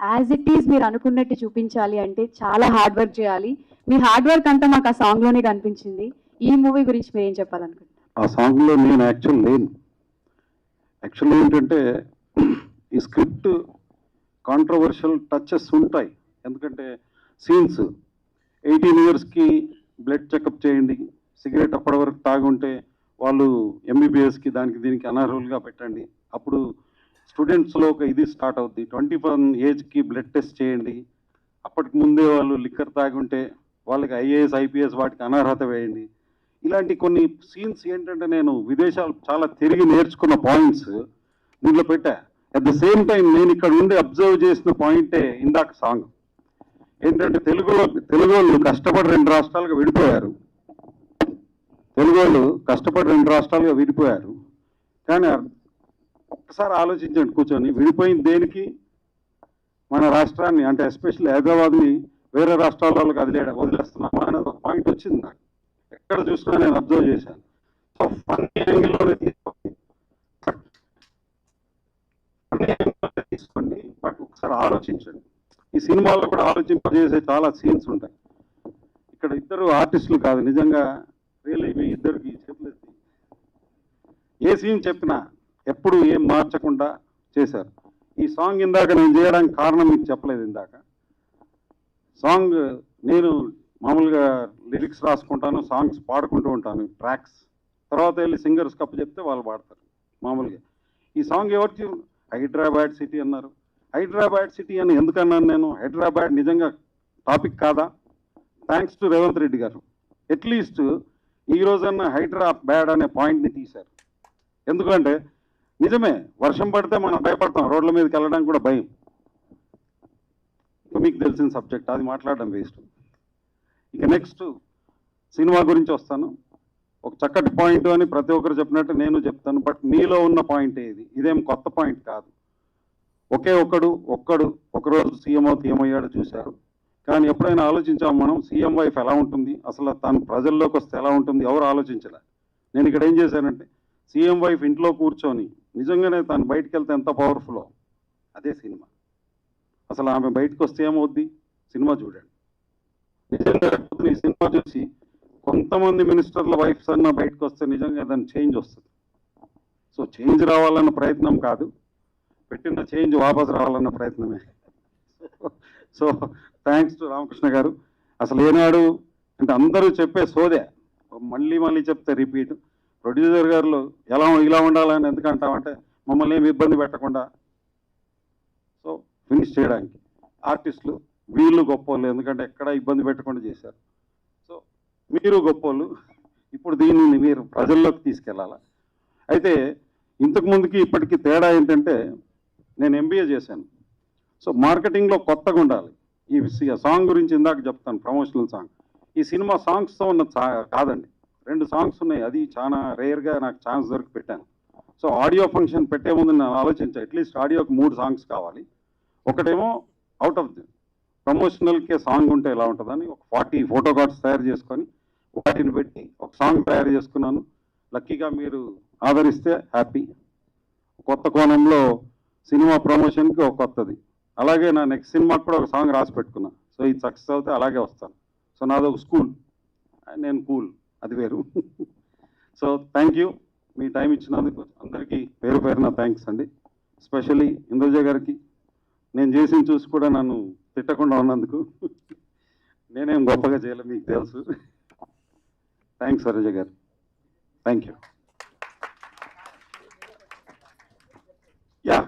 As it is మీరు అనుకున్నట్టు చూపించాలి అంటే చాలా హార్డ్ వర్క్ చేయాలి. మీ హార్డ్ వర్క్ అంతా మాకు ఆ సాంగ్లోనే కనిపించింది. ఈ మూవీ గురించి మీరు ఏం చెప్పాలనుకుంటున్నారు? ఆ సాంగ్లో నేను లేను. యాక్చువల్లీ ఏంటంటే ఈ స్క్రిప్ట్ కాంట్రవర్షియల్ టచెస్ ఉంటాయి. ఎందుకంటే సీన్స్ 18 ఇయర్స్కి బ్లడ్ చెకప్ చేయండి, సిగరెట్ అప్పటి వరకు తాగుంటే వాళ్ళు ఎంబీబీఎస్కి దానికి దీనికి అనర్హులుగా పెట్టండి, అప్పుడు స్టూడెంట్స్లో ఒక ఇది స్టార్ట్ అవుద్ది. 21 ఏజ్కి బ్లడ్ టెస్ట్ చేయండి, అప్పటికి ముందే వాళ్ళు లిక్కర్ తాగుంటే వాళ్ళకి ఐఏఎస్ ఐపీఎస్ వాటికి అనర్హత వేయండి. ఇలాంటి కొన్ని సీన్స్ ఏంటంటే నేను విదేశాలు చాలా తిరిగి నేర్చుకున్న పాయింట్స్ దీంట్లో పెట్టా. అట్ ద సేమ్ టైం నేను ఇక్కడ ఉండి అబ్జర్వ్ చేసిన పాయింటే ఇందాక సాంగ్ ఏంటంటే తెలుగు వాళ్ళు కష్టపడి 2 రాష్ట్రాలుగా విడిపోయారు. కానీ ఒక్కసారి ఆలోచించండి కూర్చొని, విడిపోయిన దేనికి? మన రాష్ట్రాన్ని అంటే ఎస్పెషల్లీ హైదరాబాద్ని వేరే రాష్ట్రాల వాళ్ళకి వదిలేస్తున్నామా అనేది ఒక పాయింట్ వచ్చింది నాకు. ఎక్కడ చూసినా నేను అబ్జర్వ్ చేశాను. సో ఫన్నీ యాంగిల్లోనే తీసుకోండి, బట్ ఒకసారి ఆలోచించండి. ఈ సినిమాలో కూడా ఆలోచింపజేసే చాలా సీన్స్ ఉంటాయి. ఇక్కడ ఇద్దరు ఆర్టిస్టులు కాదు, నిజంగా రియల్లీ మీ ఇద్దరికి చేతులు ఏ సీన్ చెప్పినా ఎప్పుడు ఏం మార్చకుండా చేశారు. ఈ సాంగ్ ఇందాక నేను చేయడానికి కారణం మీకు చెప్పలేదు. ఇందాక సాంగ్ నేను మామూలుగా లిరిక్స్ రాసుకుంటాను, సాంగ్స్ పాడుకుంటూ ఉంటాను, ట్రాక్స్ తర్వాత వెళ్ళి సింగర్స్ కప్పు చెప్తే వాళ్ళు పాడతారు మామూలుగా. ఈ సాంగ్ ఎవరికి హైదరాబాద్ సిటీ అన్నారు. హైదరాబాద్ సిటీ అని ఎందుకన్నాను నేను? హైదరాబాద్ నిజంగా టాపిక్ కాదా? థ్యాంక్స్ టు రేవంత్ రెడ్డి గారు, అట్లీస్ట్ ఈ రోజన్నా హైదరాబాద్ అనే పాయింట్ని తీశారు. ఎందుకంటే నిజమే, వర్షం పడితే మనం భయపడతాం, రోడ్ల మీదకి వెళ్ళడానికి కూడా భయం. మీకు తెలిసిన సబ్జెక్ట్, అది మాట్లాడడం వేస్ట్. ఇక నెక్స్ట్ సినిమా గురించి వస్తాను. ఒక చక్కటి పాయింట్ అని ప్రతి ఒక్కరు చెప్పినట్టు నేను చెప్తాను, బట్ మీలో ఉన్న పాయింట్ ఇది, ఇదేం కొత్త పాయింట్ కాదు. ఒక్కడు ఒకరోజు సీఎం అవుతే ఏమయ్యాడో చూశారు. కానీ ఎప్పుడైనా ఆలోచించాము మనం, సీఎం వైఫ్ ఎలా ఉంటుంది, అసలు తను ప్రజల్లోకి వస్తే ఎలా ఉంటుంది, ఎవరు ఆలోచించలే. నేను ఇక్కడ ఏం చేశానంటే, సీఎం వైఫ్ ఇంట్లో కూర్చొని నిజంగానే తను బయటకు వెళ్తే ఎంత పవర్ఫుల్లో అదే సినిమా. అసలు ఆమె బయటకు వస్తే ఏమవుద్ది, సినిమా చూడండి. నిజంగా ఈ సినిమా చూసి కొంతమంది మినిస్టర్ల వైఫ్స్ అన్న బయటకు వస్తే నిజంగా దాని చేంజ్ వస్తుంది. సో చేంజ్ రావాలన్న ప్రయత్నం కాదు, పెట్టిన చేంజ్ వాపసు రావాలన్న ప్రయత్నమే. సో థ్యాంక్స్ టు రామకృష్ణ గారు. అసలు ఏనాడు అంటే అందరూ చెప్పే సోదే మళ్ళీ చెప్తే రిపీట్. ప్రొడ్యూసర్ గారు ఇలా ఉండాలని ఎందుకంటామంటే మమ్మల్ని ఏమి ఇబ్బంది పెట్టకుండా సో ఫినిష్ చేయడానికి. ఆర్టిస్టులు వీళ్ళు గొప్పోళ్ళు, ఎందుకంటే ఎక్కడ ఇబ్బంది పెట్టకుండా చేశారు. సో మీరు గొప్పోళ్ళు, ఇప్పుడు దీన్ని మీరు ప్రజల్లోకి తీసుకెళ్ళాలా. అయితే ఇంతకుముందుకి ఇప్పటికీ తేడా ఏంటంటే, నేను ఎంబీఏ చేశాను. సో మార్కెటింగ్లో కొత్తగా ఉండాలి. ఈ సాంగ్ గురించి ఇందాక చెప్తాను, ప్రమోషనల్ సాంగ్. ఈ సినిమా సాంగ్స్తో ఉన్న కాదండి, 2 సాంగ్స్ ఉన్నాయి. అది చాలా రేర్గా నాకు ఛాన్స్ దొరికి పెట్టాను. సో ఆడియో ఫంక్షన్ పెట్టే ముందు నేను ఆలోచించాను, అట్లీస్ట్ ఆడియోకి 3 సాంగ్స్ కావాలి. ఒకటేమో అవుట్ ఆఫ్ ది ప్రమోషనల్కే సాంగ్ ఉంటే ఎలా ఉంటుందని ఒక 40 ఫోటో కార్డ్స్ తయారు చేసుకొని వాటిని పెట్టి ఒక సాంగ్ తయారు చేసుకున్నాను. లక్కీగా మీరు ఆదరిస్తే హ్యాపీ. కొత్త కోణంలో సినిమా ప్రమోషన్కి ఒక కొత్తది. అలాగే నా నెక్స్ట్ సినిమాకి కూడా ఒక సాంగ్ రాసి పెట్టుకున్నా. సో ఇది సక్సెస్ అవుతే అలాగే వస్తాను. సో నాది ఒక స్కూల్, నేను కూల్, అది వేరు. So thank you, me time ఇచ్చినందుకు అందరికీ పేరు పేరున థ్యాంక్స్ అండి. ఎస్పెషల్లీ ఇంద్రజ గారికి, నేను చేసిన చూసి కూడా నన్ను తిట్టకుండా ఉన్నందుకు. నేనేం గొప్పగా చేయలేదు, మీకు తెలుసు. థ్యాంక్స్ సరోజ గారు, థ్యాంక్ యూ. యా.